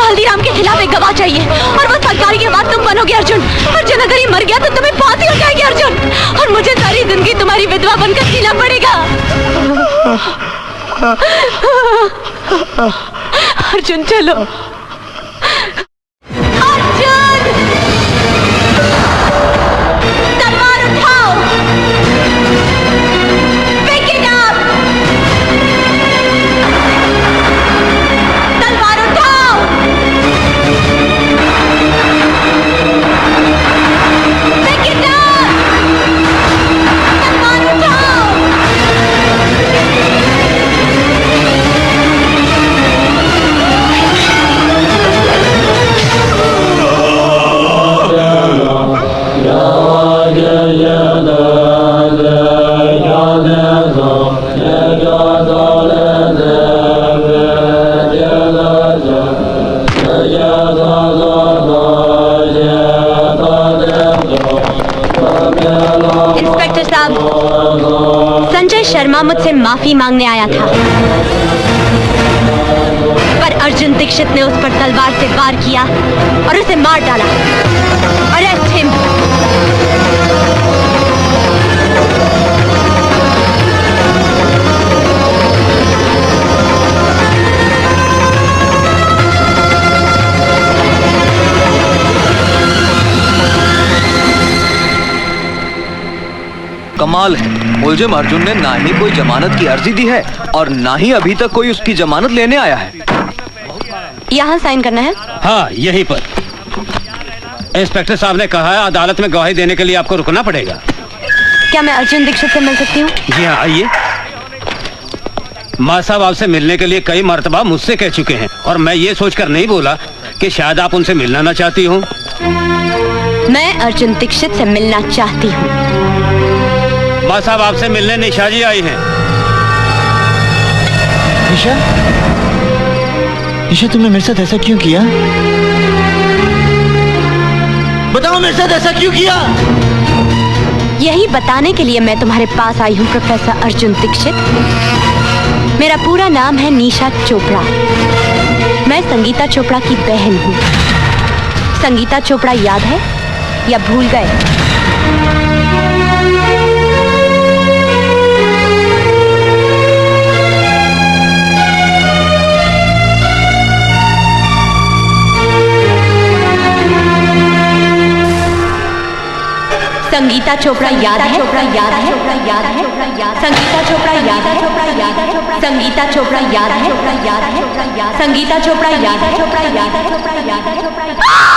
हल्दीराम के खिलाफ एक गवाह चाहिए और वो सरकारी गवाह तुम बनोगे अर्जुन। अर्जुन अगर ये मर गया तो तुम्हें फांसी हो जाएगी अर्जुन, और मुझे सारी जिंदगी तुम्हारी विधवा बनकर जीना पड़ेगा। अर्जुन चलो। अर्जुन तलवार उठाओ। Pick it up। तलवार उठाओ। Pick it up। तलवार उठाओ। इंस्पेक्टर साहब, संजय शर्मा मुझसे माफी मांगने आया था, पर अर्जुन दीक्षित ने उस पर तलवार से वार किया और उसे मार डाला। Arrest him. कमाल है, मुलजिम अर्जुन ने ना ही कोई जमानत की अर्जी दी है और ना ही अभी तक कोई उसकी जमानत लेने आया है। यहाँ साइन करना है? हाँ, यहीं पर। इंस्पेक्टर साहब ने कहा है अदालत में गवाही देने के लिए आपको रुकना पड़ेगा। क्या मैं अर्जुन दीक्षित से मिल सकती हूँ? जी हाँ, आइए। माँ साहब आपसे मिलने के लिए कई मर्तबा मुझसे कह चुके हैं और मैं ये सोचकर नहीं बोला कि शायद आप उनसे मिलना ना चाहती हूँ। मैं अर्जुन दीक्षित से मिलना चाहती हूँ। माँ साहब आपसे मिलने निशा जी आई हैं। निशा, निशा तुमने मेरे साथ ऐसा क्यों किया? बताओ मेरे साथ ऐसा क्यों किया? यही बताने के लिए मैं तुम्हारे पास आई हूँ प्रोफेसर अर्जुन दीक्षित। मेरा पूरा नाम है निशा चोपड़ा। मैं संगीता चोपड़ा की बहन हूँ। संगीता चोपड़ा याद है या भूल गए? संगीता चोपड़ा याद है? चोपड़ा याद है? चोपड़ा याद है? संगीता चोपड़ा याद है? चोपड़ा याद है? संगीता चोपड़ा याद है? चोपड़ा याद है? संगीता चोपड़ा याद है? चोपड़ा याद है? चोपड़ा याद है? चोपड़ा याद है?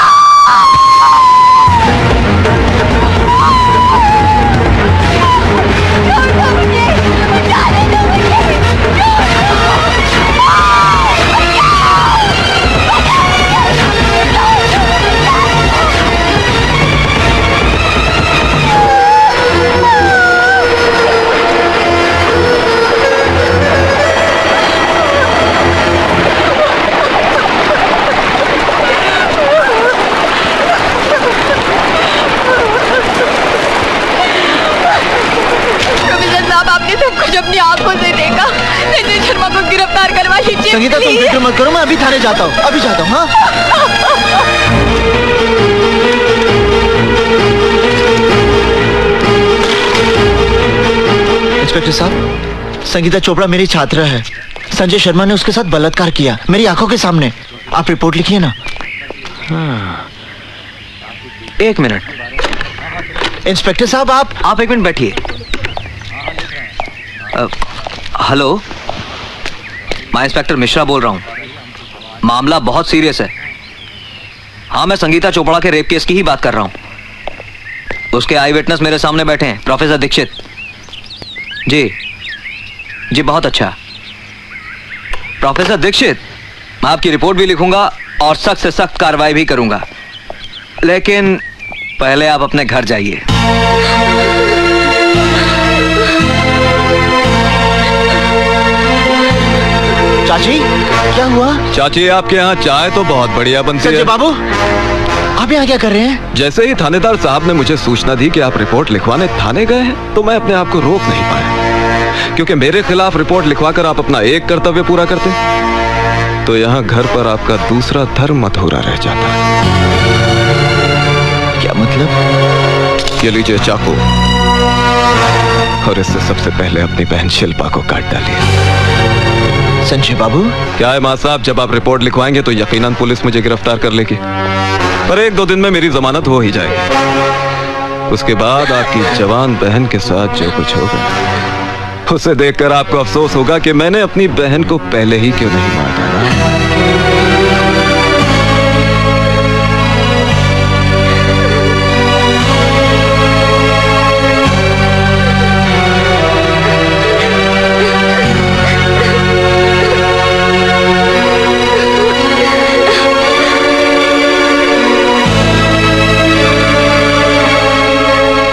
अपनी आंखों से देखा। संजय शर्मा को गिरफ्तार करवा लीजिए। संगीता तुम फिक्र मत करो, मैं अभी थाने जाता हूँ, अभी जाता हूँ। हाँ, इंस्पेक्टर साहब, संगीता चोपड़ा मेरी छात्रा है। संजय शर्मा ने उसके साथ बलात्कार किया मेरी आंखों के सामने। आप रिपोर्ट लिखिए ना। हाँ। एक मिनट इंस्पेक्टर साहब, आप एक मिनट बैठिए। हेलो, मैं इंस्पेक्टर मिश्रा बोल रहा हूँ। मामला बहुत सीरियस है। हाँ, मैं संगीता चोपड़ा के रेप केस की ही बात कर रहा हूँ। उसके आई विटनेस मेरे सामने बैठे हैं, प्रोफेसर दीक्षित। जी जी, बहुत अच्छा। प्रोफेसर दीक्षित, मैं आपकी रिपोर्ट भी लिखूंगा और सख्त से सख्त कार्रवाई भी करूंगा, लेकिन पहले आप अपने घर जाइए। चाची, क्या हुआ? चाची, आपके यहाँ चाय तो बहुत बढ़िया बनती है। संजय बाबू, आप यहाँ क्या कर रहे हैं? जैसे ही थानेदार साहब ने मुझे सूचना दी कि आप रिपोर्ट लिखवाने थाने गए हैं, तो मैं अपने आप को रोक नहीं पाया, क्योंकि मेरे खिलाफ रिपोर्ट लिखवाकर आप अपना एक कर्तव्य पूरा करते। तो यहाँ घर पर आपका दूसरा धर्म अधूरा रह जाता है। क्या मतलब? ये लीजिए चाकू, और इससे सबसे पहले अपनी बहन शिल्पा को काट डालिए। संजय बाबू, क्या है मां साहब, जब आप रिपोर्ट लिखवाएंगे तो यकीनन पुलिस मुझे गिरफ्तार कर लेगी, पर 1-2 दिन में मेरी जमानत हो ही जाएगी। उसके बाद आपकी जवान बहन के साथ जो कुछ होगा उसे देखकर आपको अफसोस होगा कि मैंने अपनी बहन को पहले ही क्यों नहीं मार डाला।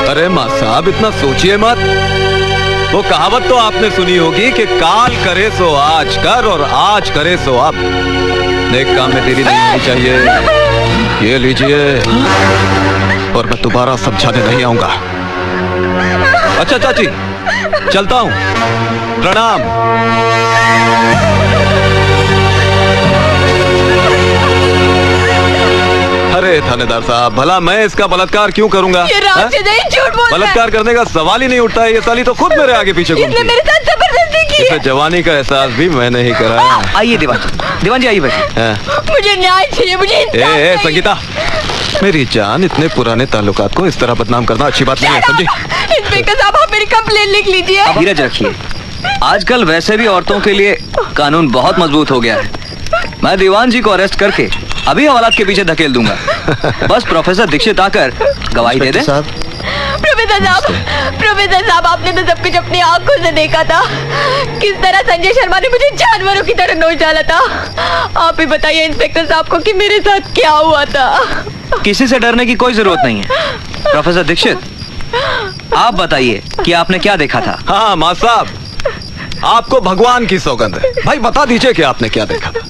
अरे मां साहब, इतना सोचिए मत। वो कहावत तो आपने सुनी होगी कि काल करे सो आज कर और आज करे सो अब। नेक काम में देरी नहीं होनी चाहिए। ये लीजिए, और मैं दोबारा समझाने नहीं आऊंगा। अच्छा चाची, चलता हूं। प्रणाम। अरे थानेदार साहब, भला मैं इसका बलात्कार क्यों करूंगा? ये राम से नहीं, झूठ बोल रहा है। बलात्कार करने का सवाल ही नहीं उठता है। ये साली तो खुद मेरे आगे पीछे घूमती इसने है। मेरे साथ जबरदस्ती की है। इसे जवानी का एहसास भी मैंने ही कराया। आइए दीवान जी आइए बैठिए। हाँ। मुझे न्याय चाहिए, मुझे इंसाफ चाहिए। संगीता, मेरी जान, इतने पुराने ताल्लुकात को इस तरह बदनाम करना अच्छी बात नहीं है, समझी? इंस्पेक्टर साहब, आप मेरी कंप्लेन लिख लीजिए। अब धीरज रखिए। आजकल वैसे भी औरतों के लिए कानून बहुत मजबूत हो गया है। मैं दीवान जी को अरेस्ट करके अभी हवालात के पीछे धकेल दूंगा। बस प्रोफेसर दीक्षित आकर गवाही दे दे। प्रोफेसर साहब, आपने तो सब कुछ अपनी आंखों से देखा था। किस तरह संजय शर्मा ने मुझे जानवरों की तरह नोच डाला था। आप ही बताइए इंस्पेक्टर साहब को कि मेरे साथ क्या हुआ था। किसी से डरने की कोई जरूरत नहीं है। प्रोफेसर दीक्षित, आप बताइए कि आपने क्या देखा था। हाँ मां साहब, आपको भगवान की सौगंध है। भाई बता दीजिए कि आपने क्या देखा था।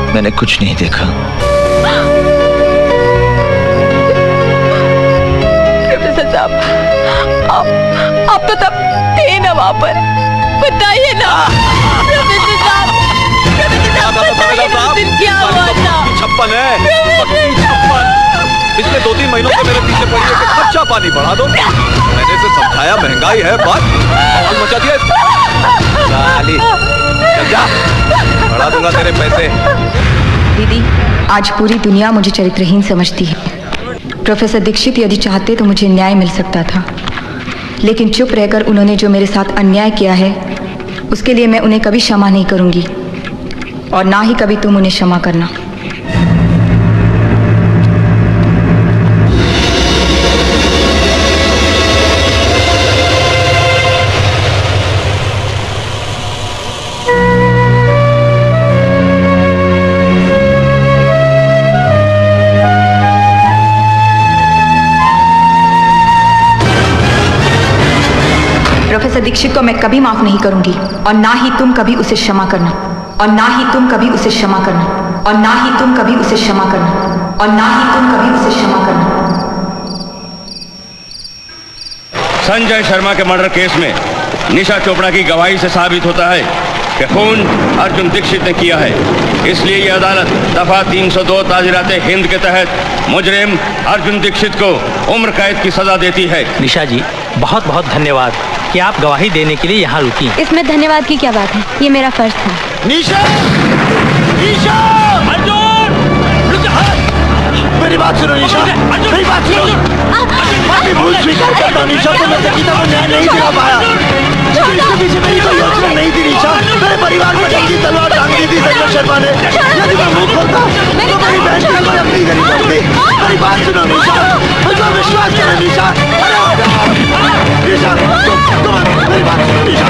मैंने कुछ नहीं देखा। प्रोफेसर साहब, आप तो तब थे ना वहाँ पर, बताइए ना। प्रोफेसर साहब, बताइए ना, उस दिन क्या हुआ था। 56 है, 56। पिछले 2-3 महीनों से मेरे पीछे पड़ी है कि कच्चा पानी बढ़ा दो। मैंने इसे समझाया महंगाई है, बात बवाल मचा दिया। साली, चल जा, बढ़ा दूंगा तेरे पैसे। दीदी, आज पूरी दुनिया मुझे चरित्रहीन समझती है। प्रोफेसर दीक्षित यदि चाहते तो मुझे न्याय मिल सकता था, लेकिन चुप रहकर उन्होंने जो मेरे साथ अन्याय किया है उसके लिए मैं उन्हें कभी क्षमा नहीं करूंगी, और ना ही कभी तुम उन्हें क्षमा करना। प्रोफेसर दीक्षित को मैं कभी माफ नहीं करूंगी, और ना ही तुम कभी उसे क्षमा करना, और ना ही तुम कभी उसे क्षमा करना, और ना ही तुम कभी उसे क्षमा करना, और ना ही तुम कभी उसे क्षमा करना। संजय शर्मा के मर्डर केस में निशा चोपड़ा की गवाही से साबित होता है कि खून अर्जुन दीक्षित ने किया है। इसलिए यह अदालत दफा 302 ताजीराते हिंद के तहत मुजरिम अर्जुन दीक्षित को उम्र कैद की सजा देती है। निशा जी, बहुत बहुत धन्यवाद कि आप गवाही देने के लिए यहाँ रुकी। इसमें धन्यवाद की क्या बात है, ये मेरा फर्ज था। निशा! निशा! अर्जुन! मेरी बात सुनो निशा, मेरी बात सुनो। मैं भूल स्वीकार करता हूँ निशा, तो मैं संगीता को न्याय नहीं दिला पाया, लेकिन इसके पीछे मेरी कोई योजना नहीं थी निशा। मेरे परिवार पर जंगी तलवार टांग दी थी संजय शर्मा ने। यदि मैं मुंह खोलता तो मेरी बहन की कोई अपनी करी होती। मेरी बात सुनो निशा, मुझे विश्वास करो निशा। निशा, तुम मेरी बात सुनो निशा।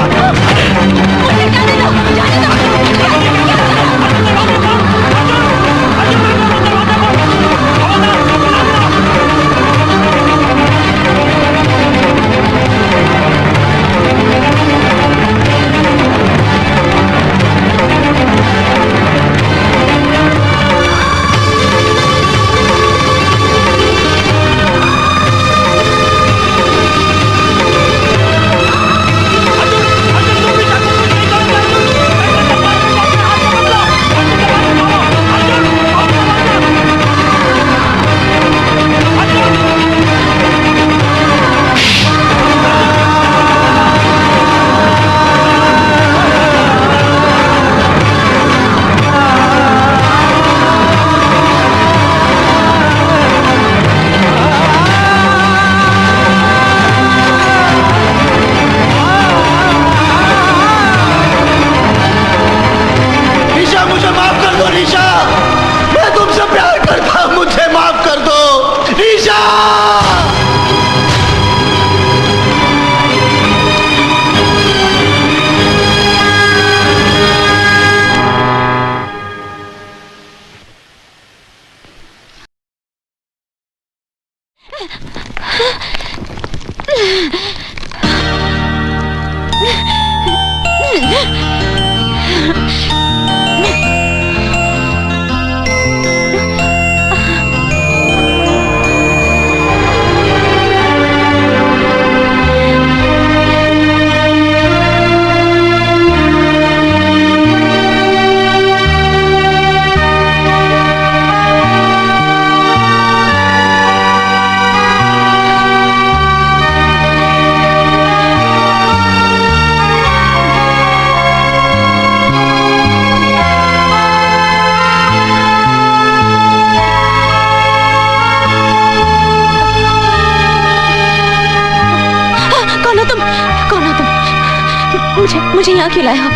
मुझे यहाँ क्यों लाए हो?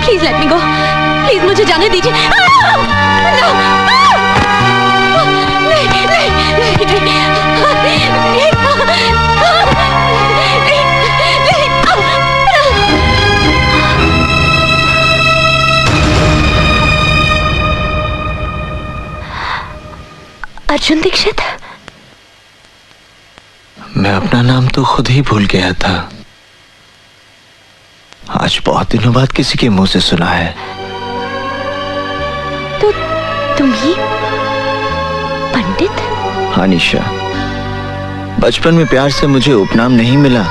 Please let me go, please मुझे जाने दीजिए। अर्जुन दीक्षित, मैं अपना नाम तो खुद ही भूल गया था। आज बहुत दिनों बाद किसी के मुंह से सुना है। तो तुम ही पंडित? हाँ निशा, बचपन में प्यार से मुझे उपनाम नहीं मिला,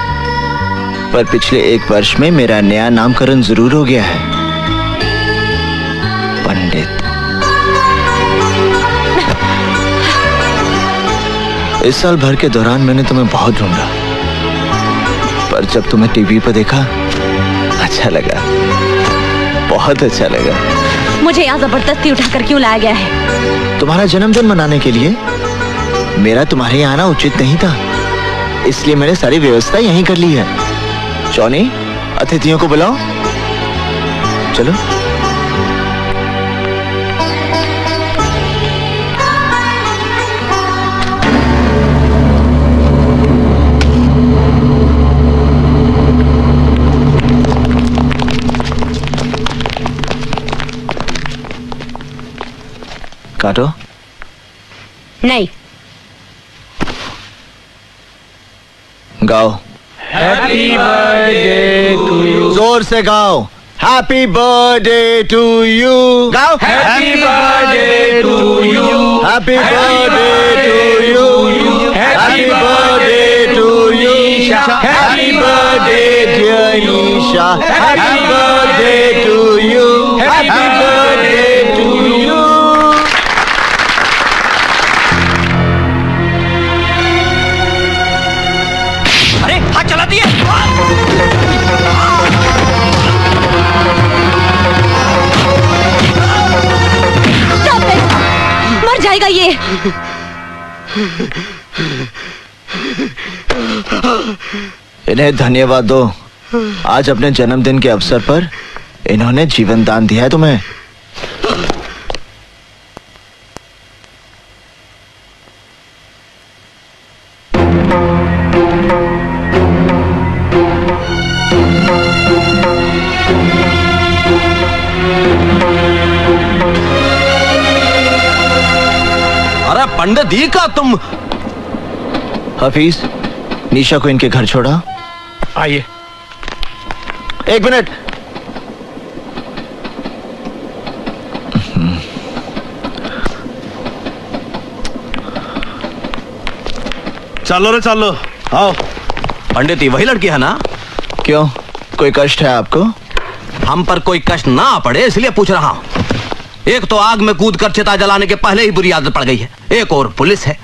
पर पिछले 1 वर्ष में मेरा नया नामकरण जरूर हो गया है, पंडित। इस साल भर के दौरान मैंने तुम्हें बहुत ढूंढा, पर जब तुम्हें टीवी पर देखा अच्छा लगा, बहुत अच्छा लगा। मुझे यहाँ जबरदस्ती उठाकर क्यों लाया गया है? तुम्हारा जन्मदिन मनाने के लिए। मेरा तुम्हारे यहाँ आना उचित नहीं था, इसलिए मैंने सारी व्यवस्था यहीं कर ली है। जॉनी, अतिथियों को बुलाओ। चलो। काटो। नहीं। गाओ। Happy birthday to you. जोर से गाओ। Happy birthday to you. गाओ। Happy birthday to you. Happy birthday to you. Happy birthday to you. Happy birthday dear Isha. Happy birthday to you. Happy birthday to you. अरे हाथ चला दिए। मर जाएगा ये। इन्हें धन्यवाद दो। आज अपने जन्मदिन के अवसर पर इन्होंने जीवन दान दिया है तुम्हें। अरे पंडित जी का तुम। हफीज, निशा को इनके घर छोड़ा। आइए। 1 मिनट। चलो रे चलो, आओ। पंडित जी वही लड़की है ना? क्यों, कोई कष्ट है आपको? हम पर कोई कष्ट ना पड़े इसलिए पूछ रहा हूँ। एक तो आग में कूदकर चिता जलाने के पहले ही बुरी आदत पड़ गई है, एक और पुलिस है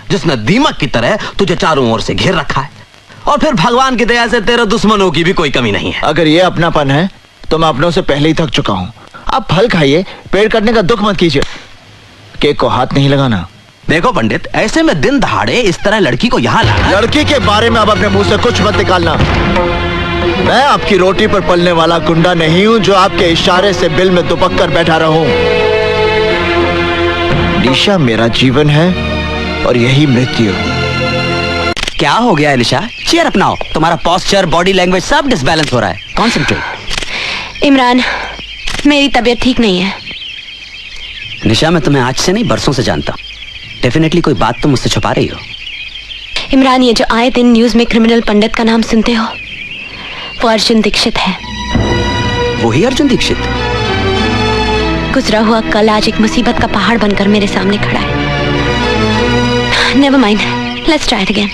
जिसने दीमक की तरह तुझे चारों ओर से घेर रखा है, और फिर भगवान की दया से तेरे दुश्मनों की भी कोई कमी नहीं है। अगर ये अपनापन है तो मैं अपनों से पहले ही थक चुका हूँ। आप फल खाइए, पेड़ कटने का दुख मत कीजिए। केक को हाथ नहीं लगाना। देखो पंडित, ऐसे में दिन दहाड़े इस तरह लड़की को यहाँ लाना। लड़की के बारे में अब अपने मुंह से कुछ मत निकालना। मैं आपकी रोटी पर पलने वाला गुंडा नहीं हूँ जो आपके इशारे से बिल में दुबक कर बैठा रहूं। निशा मेरा जीवन है और यही मृत्यु। क्या हो गया एलिशा? चेयर अपनाओ। तुम्हारा पोस्चर, बॉडी लैंग्वेज सब डिसबैलेंस हो रहा है। कॉन्सेंट्रेट। इमरान, मेरी तबीयत ठीक नहीं है। निशा, मैं तुम्हें आज से नहीं बरसों से जानता हूँ। डेफिनेटली कोई बात तुम मुझसे छुपा रही हो। इमरान, ये जो आए दिन न्यूज में क्रिमिनल पंडित का नाम सुनते हो, वो अर्जुन दीक्षित है। वही अर्जुन दीक्षित? गुजरा हुआ कल आज एक मुसीबत का पहाड़ बनकर मेरे सामने खड़ा है। Never mind, let's try it again.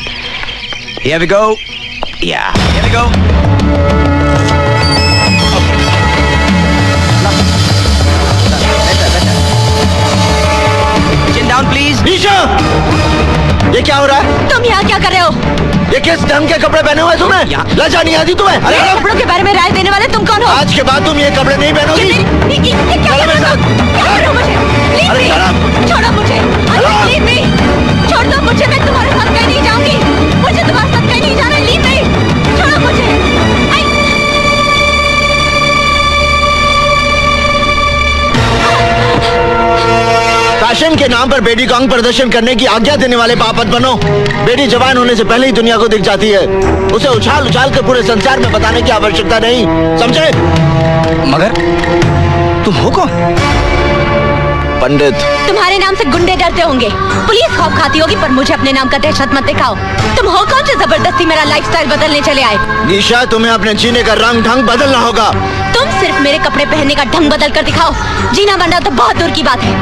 Here we go. Yeah, here we go. Chin down, please. निशा, ये क्या हो रहा है? तुम यहाँ क्या कर रहे हो? ये किस ढंग के कपड़े पहने हुए तुमने? लज्जा नहीं आती तुम्हें? अरे मेरे कपड़ों के बारे में राय देने वाले तुम कौन हो? आज के बाद तुम ये कपड़े नहीं पहनोगी। ये क्या कर रहे हो? क्या कर रहे हो मुझे? Leave me. छोड़ो मुझे। Leave me. छोड़ दो मुझे, मैं तुम्हारे साथ कहीं नहीं जाऊंगी। मुझे तुम्हारे साथ कहीं नहीं जाना। Leave me. छोड़ो मुझे। पैशन के नाम पर बेटी को अंग प्रदर्शन करने की आज्ञा देने वाले पाप मत बनो। बेटी जवान होने से पहले ही दुनिया को दिख जाती है। उसे उछाल उछाल कर पूरे संसार में बताने की आवश्यकता नहीं, समझे? मगर तुम हो कौन? पंडित। तुम्हारे नाम से गुंडे डरते होंगे, पुलिस खौफ खाती होगी, पर मुझे अपने नाम का दहशत मत दिखाओ। तुम हो कौन जो जबरदस्ती मेरा लाइफस्टाइल बदलने चले आए? निशा, तुम्हें अपने जीने का रंग ढंग बदलना होगा। तुम सिर्फ मेरे कपड़े पहनने का ढंग बदल कर दिखाओ, जीना मरना तो बहुत दूर की बात है।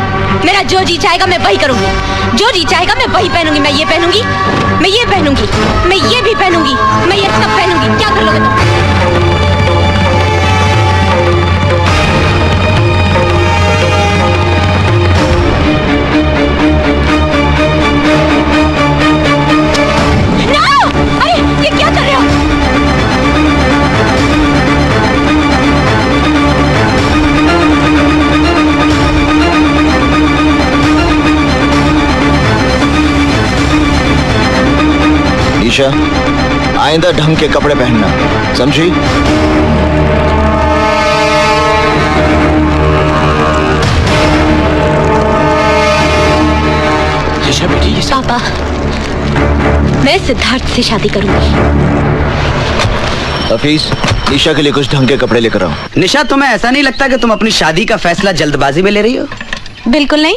मेरा जो जी चाहेगा मैं वही करूंगी, जो जी चाहेगा मैं वही पहनूंगी। मैं ये पहनूंगी, मैं ये पहनूंगी, मैं ये भी पहनूंगी, मैं ये सब पहनूंगी। क्या कर लोगे तुम? निशा, आइंदा ढंग के कपड़े पहनना, समझी? निशा बेटी, ये पापा, मैं सिद्धार्थ से शादी करूंगी। हफीज, निशा के लिए कुछ ढंग के कपड़े लेकर आओ। निशा, तुम्हें ऐसा नहीं लगता कि तुम अपनी शादी का फैसला जल्दबाजी में ले रही हो? बिल्कुल नहीं,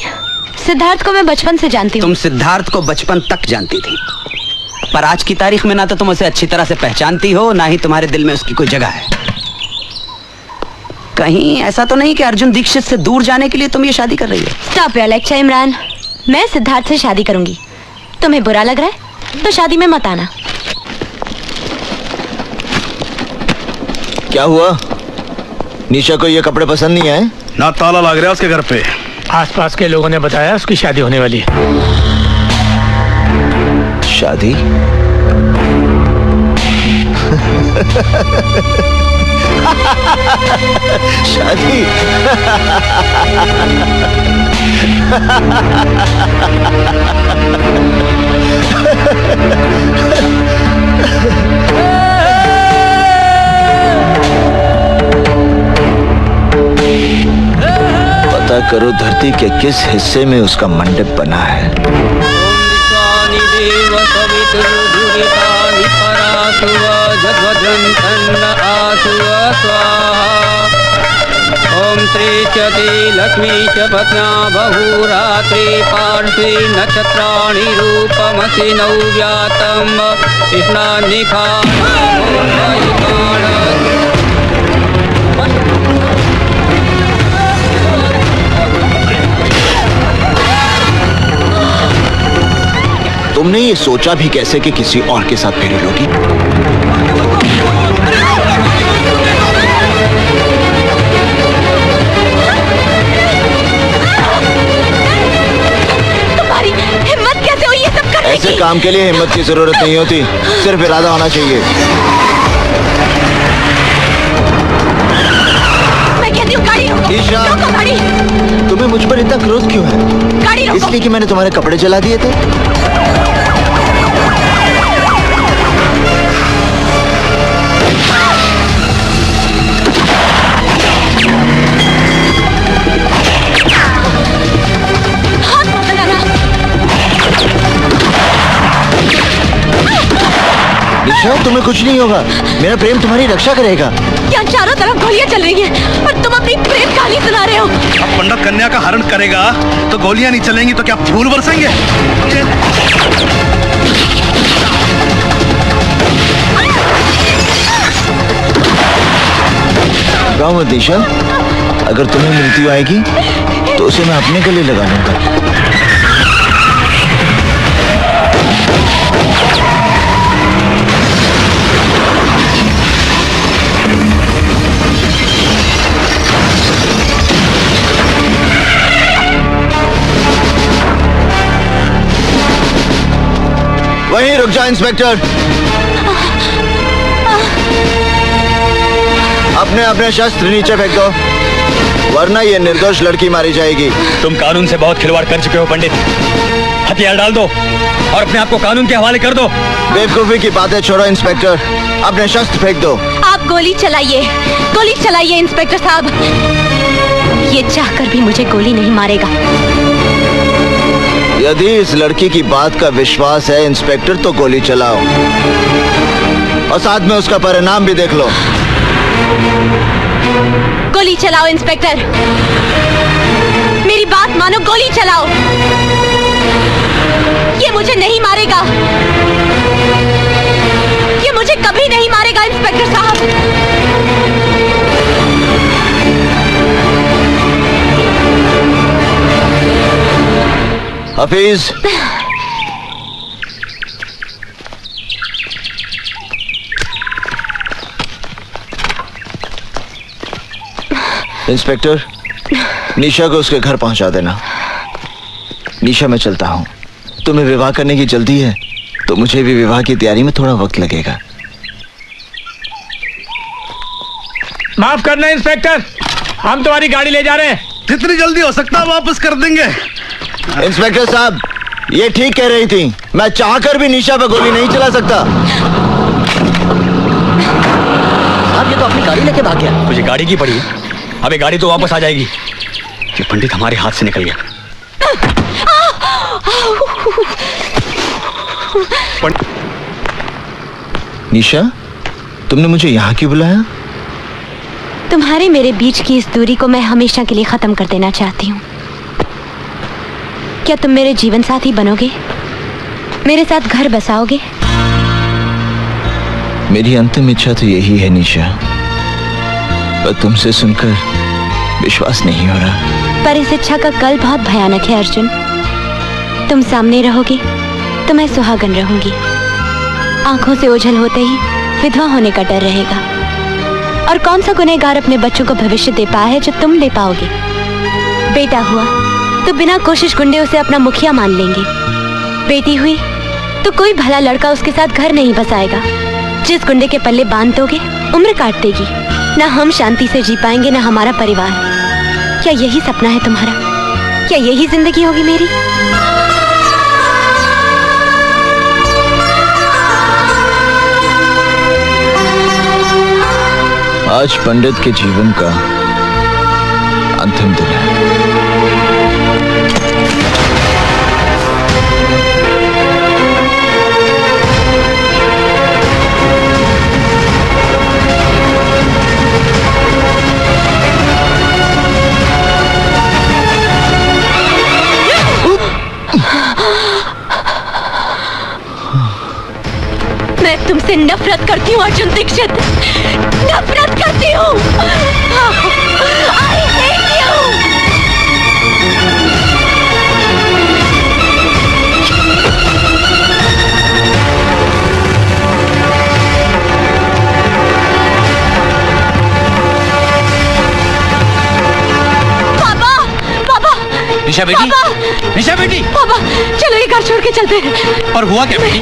सिद्धार्थ को मैं बचपन से जानती हूँ। तुम सिद्धार्थ को बचपन तक जानती थी, पर आज की तारीख में ना तो तुम उसे अच्छी तरह से पहचानती हो, ना ही तुम्हारे दिल में उसकी कोई जगह है। कहीं ऐसा तो नहीं कि अर्जुन दीक्षित से दूर जाने के लिए तुम ये शादी कर रही हो? Stop your lecture Imran. मैं सिद्धार्थ से शादी करूंगी। तुम्हें बुरा लग रहा है तो शादी में मत आना। क्या हुआ? निशा को ये कपड़े पसंद नहीं आए? ना ताला लग रहा है उसके घर पे। आसपास के लोगों ने बताया उसकी शादी होने वाली है। शादी? शादी? पता करो धरती के किस हिस्से में उसका मंडप बना है। ओम त्रिचति लक्ष्मी च पत्न्या बहुरात्रि पार्श्वे नक्षत्राणि रूपमसि नव्यातम तुमने ये सोचा भी कैसे कि किसी और के साथ फेरी लोगी? तुम्हारी हिम्मत कैसे हुई ये सब करने की? ऐसे काम के लिए हिम्मत की जरूरत नहीं होती, सिर्फ इरादा होना चाहिए। मैं कहती हूँ गाड़ी रोको। ईशा, रोको गाड़ी। तुम्हें मुझ पर इतना क्रोध क्यों है? गाड़ी रोको। इसलिए कि मैंने तुम्हारे कपड़े जला दिए थे? निशा, तुम्हें कुछ नहीं होगा। मेरा प्रेम तुम्हारी रक्षा करेगा। यहाँ चारों तरफ गोलियां चल रही हैं और तुम अपनी प्रेम कहानी सुना रहे हो। अब पंडित कन्या का हरण करेगा तो गोलियां नहीं चलेंगी तो क्या फूल बरसेंगे? गाँव में निशा, अगर तुम्हें मृत्यु आएगी तो उसे मैं अपने गले लगा लूंगा। वहीं रुक जा इंस्पेक्टर। अपने अपने शस्त्र नीचे फेंक दो, वरना ये निर्दोष लड़की मारी जाएगी। तुम कानून से बहुत खिलवाड़ कर चुके हो पंडित। हथियार डाल दो और अपने आप को कानून के हवाले कर दो। बेवकूफी की बातें छोड़ो इंस्पेक्टर, अपने शस्त्र फेंक दो। आप गोली चलाइए इंस्पेक्टर साहब। ये चाहकर भी मुझे गोली नहीं मारेगा। यदि इस लड़की की बात का विश्वास है इंस्पेक्टर, तो गोली चलाओ और साथ में उसका परिणाम भी देख लो। गोली चलाओ इंस्पेक्टर, मेरी बात मानो, गोली चलाओ। ये मुझे नहीं मारेगा, ये मुझे कभी नहीं मारेगा इंस्पेक्टर साहब। हफीज, इंस्पेक्टर, निशा को उसके घर पहुंचा देना। निशा, मैं चलता हूं। तुम्हें विवाह करने की जल्दी है तो मुझे भी विवाह की तैयारी में थोड़ा वक्त लगेगा। माफ करना इंस्पेक्टर, हम तुम्हारी गाड़ी ले जा रहे हैं। जितनी जल्दी हो सकता है वापस कर देंगे। इंस्पेक्टर साहब, ये ठीक कह रही थी। मैं चाहकर भी निशा पे गोली नहीं चला सकता। आप ये तो अपनी गाड़ी लेके भाग गया। मुझे गाड़ी की पड़ी है, अबे गाड़ी तो वापस आ जाएगी। ये पंडित हमारे हाथ से निकल गया। निशा, तुमने मुझे यहाँ क्यों बुलाया? तुम्हारे मेरे बीच की इस दूरी को मैं हमेशा के लिए खत्म कर देना चाहती हूँ। क्या तुम मेरे जीवन साथी बनोगे? मेरे साथ घर बसाओगे? मेरी अंतिम इच्छा तो यही है निशा, पर तुमसे सुनकर विश्वास नहीं हो रहा। पर इस इच्छा का कल बहुत भयानक है अर्जुन। तुम सामने रहोगे तो मैं सुहागन रहूंगी। आंखों से ओझल होते ही विधवा होने का डर रहेगा। और कौन सा गुनहगार अपने बच्चों को भविष्य दे पाया है जो तुम दे पाओगे? बेटा हुआ तो बिना कोशिश गुंडे उसे अपना मुखिया मान लेंगे। बेटी हुई तो कोई भला लड़का उसके साथ घर नहीं बसाएगा। जिस गुंडे के पल्ले बांध दोगे उम्र काट देगी। ना हम शांति से जी पाएंगे ना हमारा परिवार। क्या यही सपना है तुम्हारा? क्या यही जिंदगी होगी मेरी? आज पंडित के जीवन का अंतिम दिन है। मैं तुमसे नफरत करती हूँ अर्जुन दीक्षित, नफरत करती हूँ। I hate you। पापा, पापा, निशा बेटी, निशा बेटी, पापा, चलो ये घर छोड़ के चलते हैं। और हुआ क्या बेटी?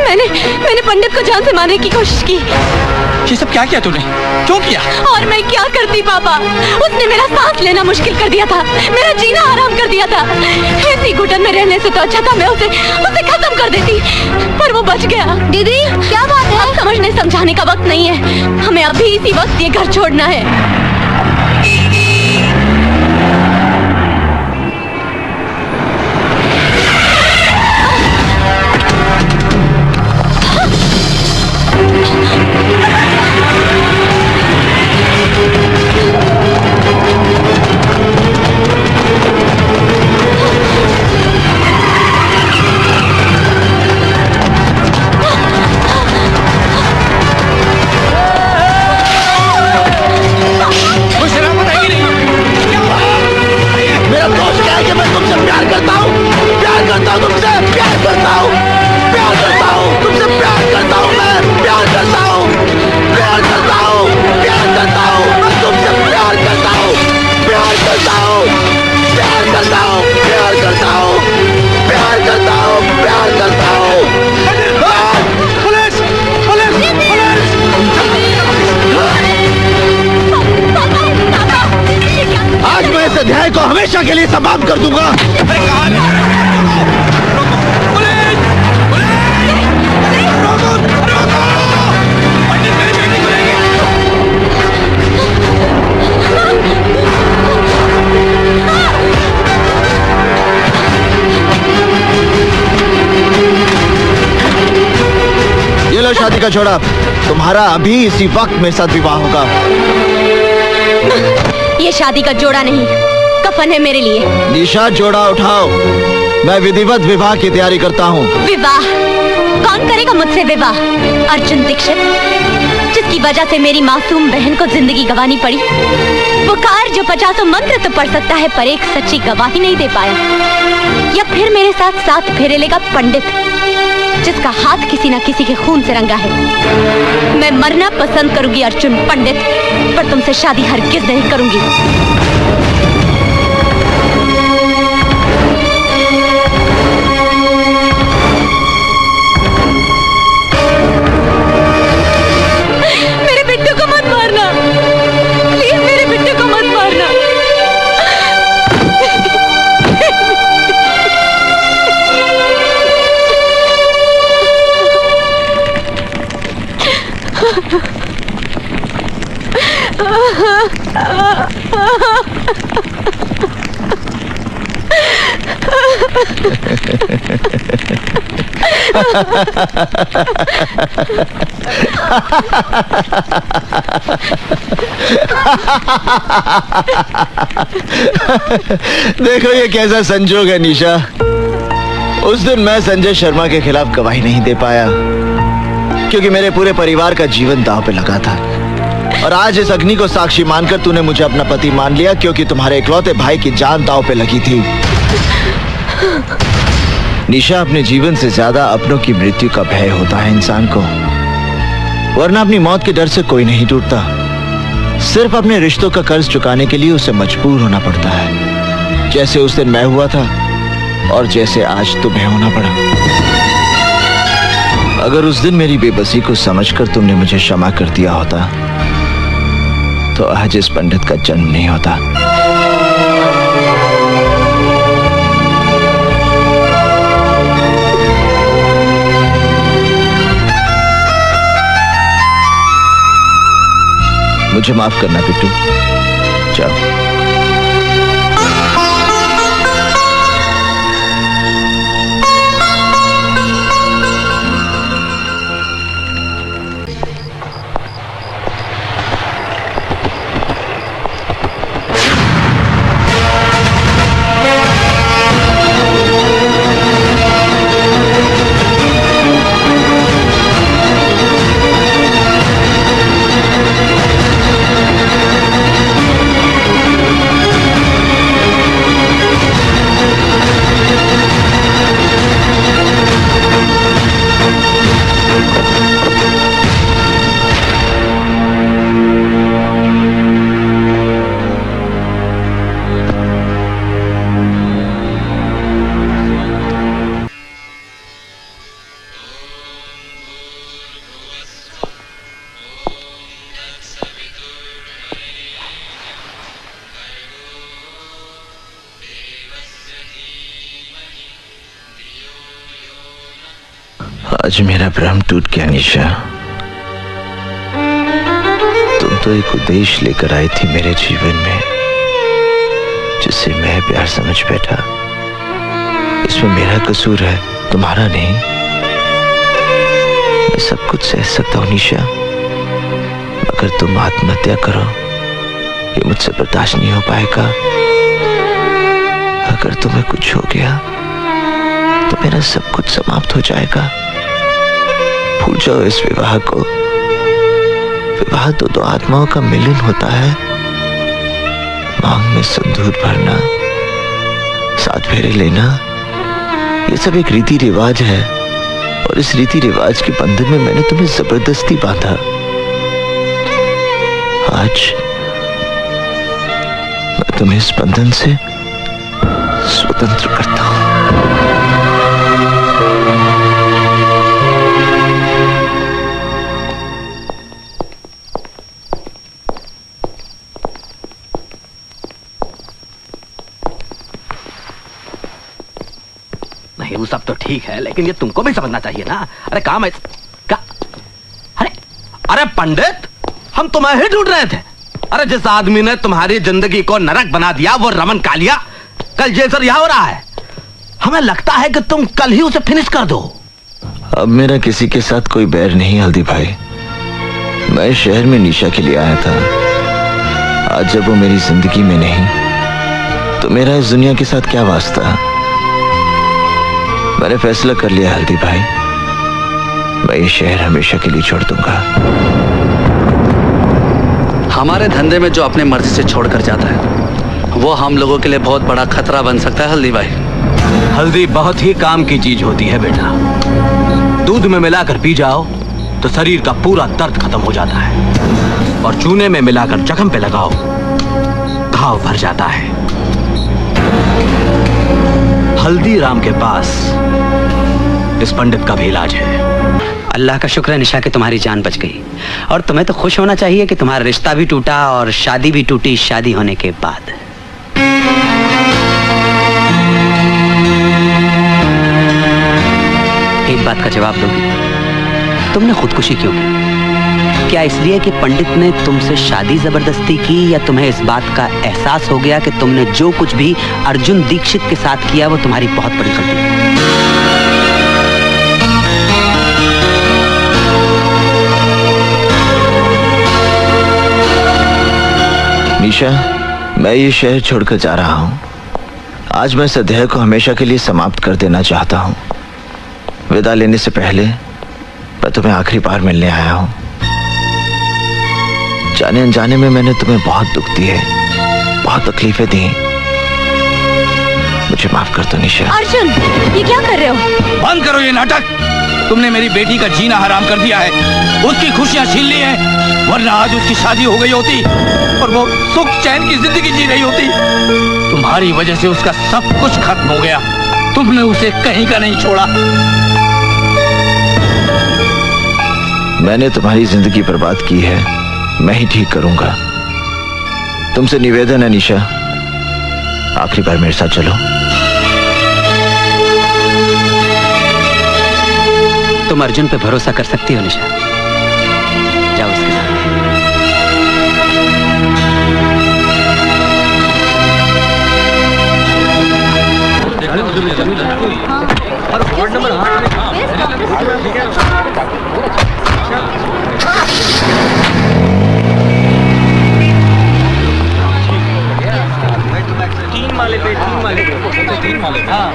मैंने पंडित को जान से मारने की कोशिश की। ये सब क्या किया तूने? क्यों किया? और मैं क्या करती पापा? उसने मेरा सांस लेना मुश्किल कर दिया था, मेरा जीना हराम कर दिया था। ऐसी घुटन में रहने से तो अच्छा था मैं उसे खत्म कर देती, पर वो बच गया। दीदी क्या बात है? अब समझने समझाने का वक्त नहीं है, हमें अभी इसी वक्त ये घर छोड़ना है। अध्याय को हमेशा के लिए समाप्त कर दूंगा। का छोड़ा, तुम्हारा अभी इसी वक्त मेरे साथ विवाह होगा। ये शादी का जोड़ा नहीं, कफन है मेरे लिए। निशा, जोड़ा उठाओ, मैं विधिवत विवाह की तैयारी करता हूँ। विवाह? कौन करेगा मुझसे विवाह? अर्जुन दीक्षित, जिसकी वजह से मेरी मासूम बहन को जिंदगी गंवानी पड़ी। पुकार जो 50 मंत्र तो पढ़ सकता है, पर एक सच्ची गवाही नहीं दे पाया। या फिर मेरे साथ 7 फेरे लेगा पंडित, जिसका हाथ किसी न किसी के खून से रंगा है। मैं मरना पसंद करूंगी अर्जुन पंडित, पर तुमसे शादी हरगिज नहीं करूंगी। मेरे बिट्टू को मत मारना, प्लीज मेरे बिट्टू को मत मारना। देखो ये कैसा संजोग है निशा। उस दिन मैं संजय शर्मा के खिलाफ गवाही नहीं दे पाया, क्योंकि मेरे पूरे परिवार का जीवन दांव पे लगा था। और आज इस अग्नि को साक्षी मानकर तूने मुझे अपना पति मान लिया, क्योंकि तुम्हारे इकलौते भाई की जान दांव पे लगी थी। निशा, अपने जीवन से ज्यादा अपनों की मृत्यु का भय होता है इंसान को, वरना अपनी मौत के डर से कोई नहीं टूटता। सिर्फ अपने रिश्तों का कर्ज चुकाने के लिए उसे मजबूर होना पड़ता है, जैसे उस दिन मैं हुआ था और जैसे आज तुम्हें होना पड़ा। अगर उस दिन मेरी बेबसी को समझकर तुमने मुझे क्षमा कर दिया होता, तो आज इस पंडित का जन्म नहीं होता। मुझे माफ करना बिट्टू, जाओ। आज मेरा भ्रम टूट गया निशा। तुम तो एक उद्देश्य लेकर आई थी मेरे जीवन में, जिसे मैं प्यार समझ बैठा। इसमें मेरा कसूर है, तुम्हारा नहीं। मैं सब कुछ सह सकता हूँ निशा, मगर तुम आत्महत्या करो, ये मुझसे बर्दाश्त नहीं हो पाएगा। अगर तुम्हें कुछ हो गया तो मेरा सब कुछ समाप्त हो जाएगा। भूल जाओ इस विवाह को। विवाह तो दो आत्माओं का मिलन होता है। मांग में सिंदूर भरना, 7 फेरे लेना, ये सब एक रीति रिवाज है, और इस रीति रिवाज के बंधन में मैंने तुम्हें जबरदस्ती बांधा। आज मैं तुम्हें इस बंधन से स्वतंत्र करता हूं। नहीं, वो सब तो ठीक है, लेकिन ये तुमको भी समझना चाहिए ना। अरे काम है क्या? अरे पंडित, हम तुम्हें ही ढूंढ रहे थे। अरे जिस आदमी ने तुम्हारी जिंदगी को नरक बना दिया, वो रमन कालिया कल जेल से रिहा हो रहा है। हमें लगता है कि तुम कल ही उसे फिनिश कर दो। अब मेरा किसी के साथ कोई बैर नहीं हल्दी भाई। मैं शहर में निशा के लिए आया था। आज जब वो मेरी जिंदगी में नहीं तो मेरा इस दुनिया के साथ क्या वास्ता। मैंने फैसला कर लिया हल्दी भाई, मैं ये शहर हमेशा के लिए छोड़ दूंगा। हमारे धंधे में जो अपने मर्जी से छोड़कर जाता है वो हम लोगों के लिए बहुत बड़ा खतरा बन सकता है हल्दी भाई। हल्दी बहुत ही काम की चीज होती है बेटा। दूध में मिलाकर पी जाओ तो शरीर का पूरा दर्द खत्म हो जाता है, और चूने में मिलाकर जख्म पे लगाओ घाव भर जाता है। हल्दीराम के पास इस पंडित का भी इलाज है। अल्लाह का शुक्र है निशा कि तुम्हारी जान बच गई, और तुम्हें तो खुश होना चाहिए कि तुम्हारा रिश्ता भी टूटा और शादी भी टूटी शादी होने के बाद। एक बात का जवाब दोगी, तुमने खुदकुशी क्यों की? क्या इसलिए कि पंडित ने तुमसे शादी जबरदस्ती की, या तुम्हें इस बात का एहसास हो गया कि तुमने जो कुछ भी अर्जुन दीक्षित के साथ किया वो तुम्हारी बहुत बड़ी गलती है? निशा, मैं ये शहर छोड़कर जा रहा हूँ। आज मैं इस अध्याय को हमेशा के लिए समाप्त कर देना चाहता हूँ। विदा लेने से पहले मैं तुम्हें आखिरी बार मिलने आया हूँ। जाने अनजाने में मैंने तुम्हें बहुत दुख दिए, बहुत तकलीफें दी। मुझे माफ कर दो निशा। अर्जुन, ये क्या कर रहे हो? बंद करो ये नाटक। तुमने मेरी बेटी का जीना हराम कर दिया है, उसकी खुशियां छीन ली हैं, वरना आज उसकी शादी हो गई होती और वो सुख चैन की जिंदगी जी रही होती। तुम्हारी वजह से उसका सब कुछ खत्म हो गया। तुमने उसे कहीं का नहीं छोड़ा। मैंने तुम्हारी जिंदगी बर्बाद की है, मैं ही ठीक करूंगा। तुमसे निवेदन है निशा, आखिरी बार मेरे साथ चलो। तुम अर्जुन पे भरोसा कर सकती हो निशा, जाओ उसके साथ। तीन माले पे हाँ।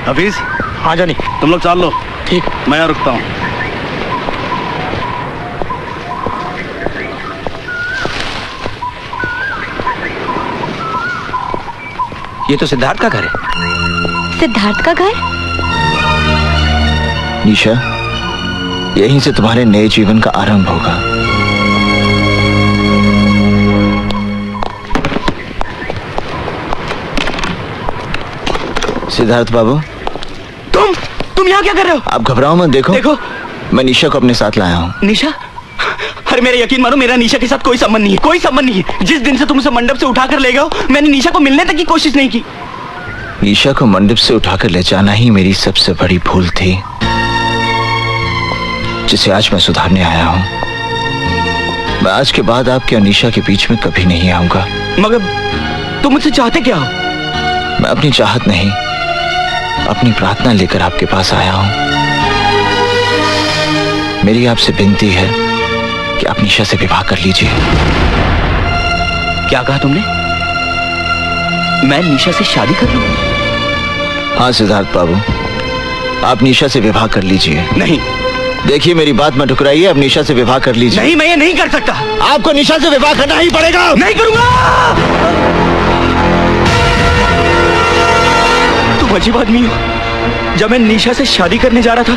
हफीज, हाँ जानी, तुम लोग चाल लो। ठीक, मैं यहाँ रुकता हूँ। ये तो सिद्धार्थ का घर है। सिद्धार्थ का घर? निशा, यहीं से तुम्हारे नए जीवन का आरंभ होगा। सिद्धार्थ बाबू, तुम यहाँ क्या कर रहे हो? आप घबराओ मत। देखो मैं निशा को अपने साथ लाया हूँ। निशा? अरे मेरा यकीन मानो, मेरा निशा के साथ कोई संबंध नहीं है, कोई संबंध नहीं है। जिस दिन से तुम उसे मंडप से उठाकर ले गए हो, मैंने निशा को मिलने तक की कोशिश नहीं की। निशा को मंडप से उठाकर ले जाना ही मेरी सबसे बड़ी भूल थी, जिसे आज मैं सुधारने आया हूँ। मैं आज के बाद आपके और निशा के बीच में कभी नहीं आऊंगा। मगर तुम मुझसे चाहते क्या हो? मैं अपनी चाहत नहीं, अपनी प्रार्थना लेकर आपके पास आया हूं। मेरी आपसे विनती है कि आप निशा से विवाह कर लीजिए। क्या कहा तुमने? मैं निशा से शादी कर लूं? हाँ सिद्धार्थ बाबू, आप निशा से विवाह कर लीजिए। नहीं। देखिए मेरी बात मत ठुकराइए, आप निशा से विवाह कर लीजिए। नहीं, मैं ये नहीं कर सकता। आपको निशा से विवाह करना ही पड़ेगा। नहीं करूंगा। तुम अजीब आदमी हो। जब मैं निशा से शादी करने जा रहा था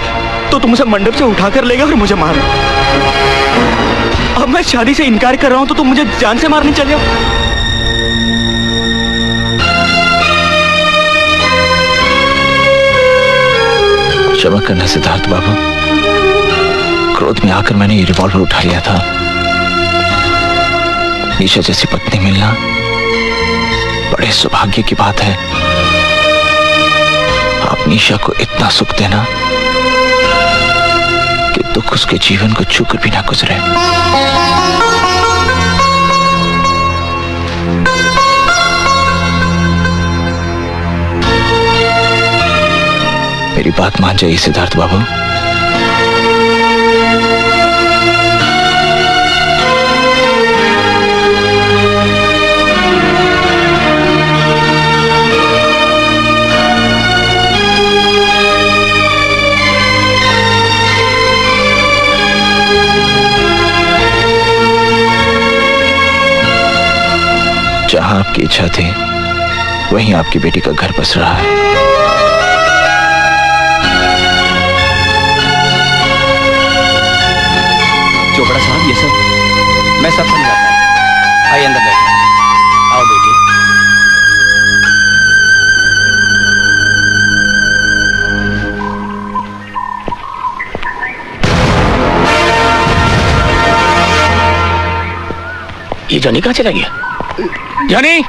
तो तुम उसे मंडप से उठाकर ले गए और मुझे मारा। अब मैं शादी से इनकार कर रहा हूं तो तुम मुझे जान से मारने चले हो। क्षमा करना सिद्धार्थ बाबू, क्रोध में आकर मैंने ये रिवॉल्वर उठा लिया था। निशा जैसी पत्नी मिलना बड़े सौभाग्य की बात है। आप निशा को इतना सुख देना कि दुख उसके जीवन को छूकर भी ना गुजरे। मेरी बात मान जाइए सिद्धार्थ बाबू। जहां आपकी इच्छा थी वहीं आपकी बेटी का घर बस रहा है। चोपड़ा साहब, ये सब मैं सब समझाता हूँ। आइए अंदर बैठिए। आओ बेटी। ये जॉनी कहाँ चला गया? Johnny!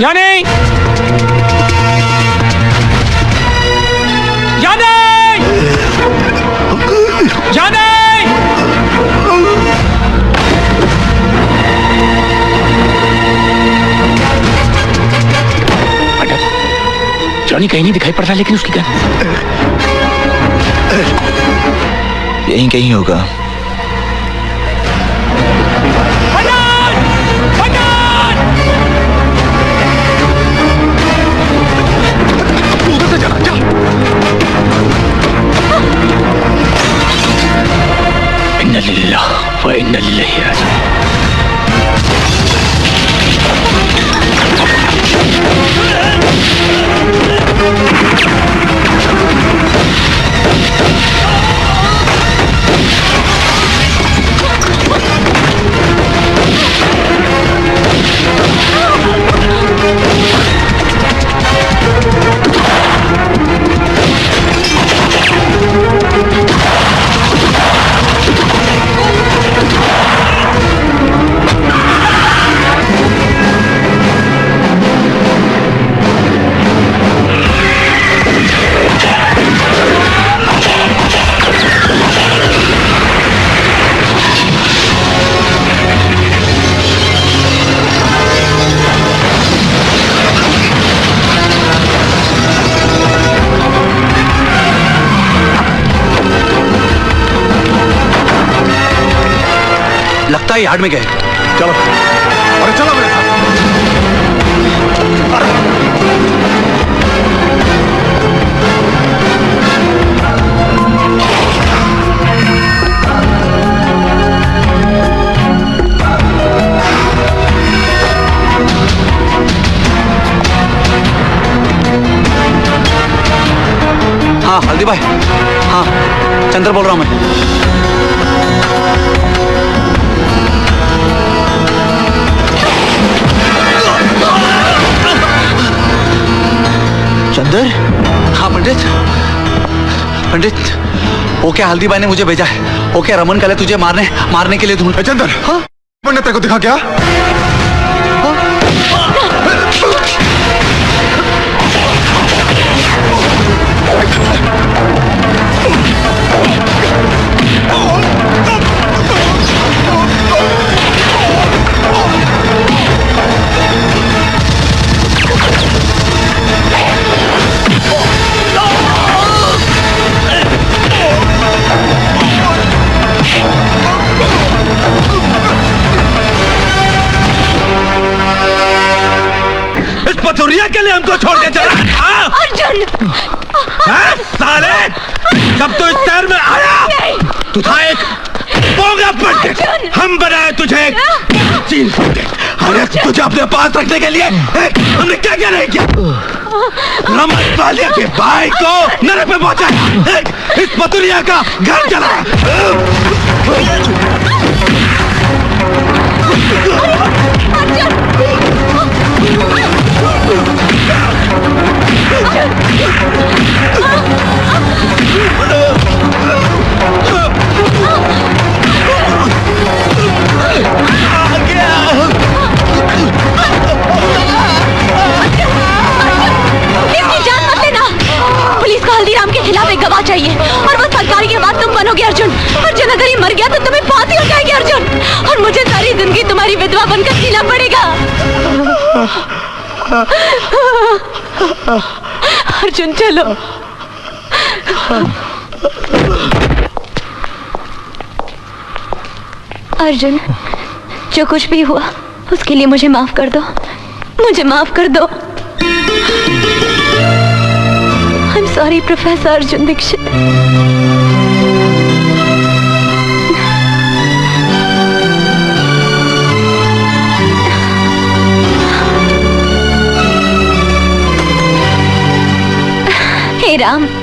Johnny! Johnny! Johnny! Johnny कहीं नहीं दिखाई पड़ता, लेकिन उसकी गन यहीं कहीं होगा। इन्ना लिल्लाह व इन्ना इलैहि राजिऊन। लगता है यार्ड में गए। चलो, अरे चलो मेरे साथ। हाँ हल्दी भाई, हाँ चंद्र बोल रहा हूँ मैं। चंदर? हाँ पंडित, पंडित वो क्या हल्दी भाई ने मुझे भेजा है। वो क्या रमन कल तुझे मारने के लिए ढूंढ। चंदर, हाँ पंडित तेरे को दिखा क्या? पथुरिया के लिए हमको छोड़ के चला अर्जुन! साले, जब तू इस शहर में आया तू था एक बोगा पंडित। हम बनाए तुझे एक चीन पंडित। अरे तुझे अपने पास रखने के लिए हमने क्या क्या नहीं किया। रमन वालिया के भाई को नरक पे पहुंचाया, इस पथुरिया का घर जलाया। अर्जुन! गवाह चाहिए और वो सरकार के बाद तुम बनोगे अर्जुन। अर्जुन अगर ये मर गया तो तुम्हें फांसी हो जाएगी अर्जुन, और मुझे सारी जिंदगी तुम्हारी विधवा बनकर जीना पड़ेगा। अर्जुन चलो। अर्जुन, जो कुछ भी हुआ उसके लिए मुझे माफ कर दो, मुझे माफ कर दो। I am sorry professor Arjun Dikshit. हे राम,